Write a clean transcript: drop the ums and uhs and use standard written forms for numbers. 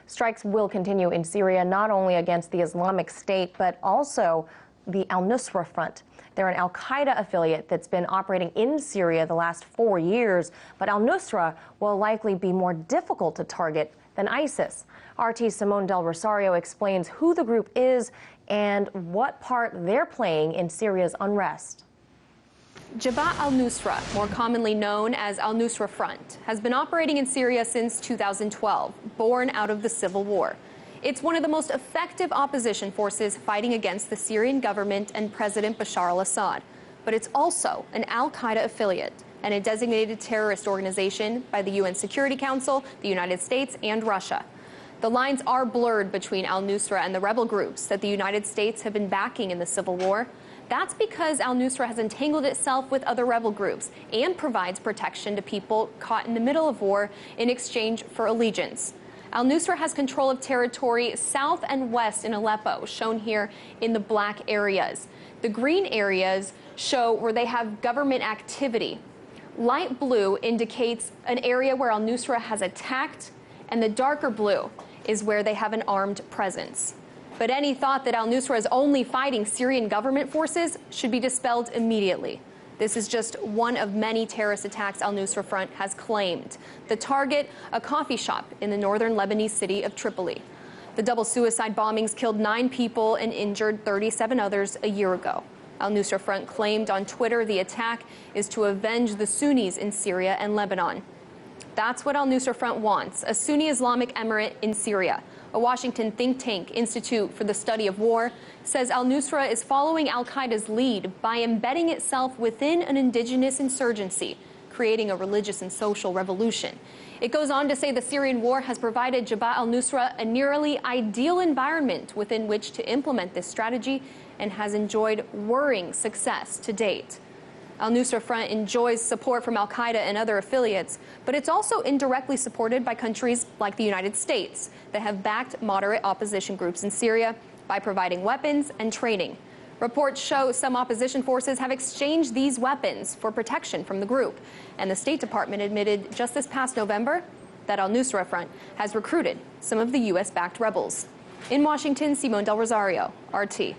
Strikes will continue in Syria, not only against the Islamic State, but also the Al-Nusra Front. They're an Al-Qaeda affiliate that's been operating in Syria the last 4 years, but Al-Nusra will likely be more difficult to target than ISIS. RT's Simone Del Rosario explains who the group is and what part they're playing in Syria's unrest. Jabhat al-Nusra, more commonly known as Al-Nusra Front, has been operating in Syria since 2012, born out of the civil war. It's one of the most effective opposition forces fighting against the Syrian government and President Bashar al-Assad. But it's also an Al-Qaeda affiliate and a designated terrorist organization by the UN Security Council, the United States, and Russia. The lines are blurred between Al-Nusra and the rebel groups that the United States have been backing in the civil war. That's because Al-Nusra has entangled itself with other rebel groups and provides protection to people caught in the middle of war in exchange for allegiance. Al-Nusra has control of territory south and west in Aleppo, shown here in the black areas. The green areas show where they have government activity. Light blue indicates an area where Al-Nusra has attacked, and the darker blue is where they have an armed presence. But any thought that Al-Nusra is only fighting Syrian government forces should be dispelled immediately. This is just one of many terrorist attacks Al-Nusra Front has claimed. The target, a coffee shop in the northern Lebanese city of Tripoli. The double suicide bombings killed 9 people and injured 37 others a year ago. Al-Nusra Front claimed on Twitter the attack is to avenge the Sunnis in Syria and Lebanon. That's what Al-Nusra Front wants, a Sunni Islamic emirate in Syria. A Washington think tank, Institute for the Study of War, says Al-Nusra is following Al-Qaeda's lead by embedding itself within an indigenous insurgency, creating a religious and social revolution. It goes on to say the Syrian war has provided Jabhat al-Nusra a nearly ideal environment within which to implement this strategy and has enjoyed worrying success to date. Al-Nusra Front enjoys support from Al-Qaeda and other affiliates, but it's also indirectly supported by countries like the United States that have backed moderate opposition groups in Syria by providing weapons and training. Reports show some opposition forces have exchanged these weapons for protection from the group, and the State Department admitted just this past November that Al-Nusra Front has recruited some of the U.S.-backed rebels. In Washington, Simone Del Rosario, RT.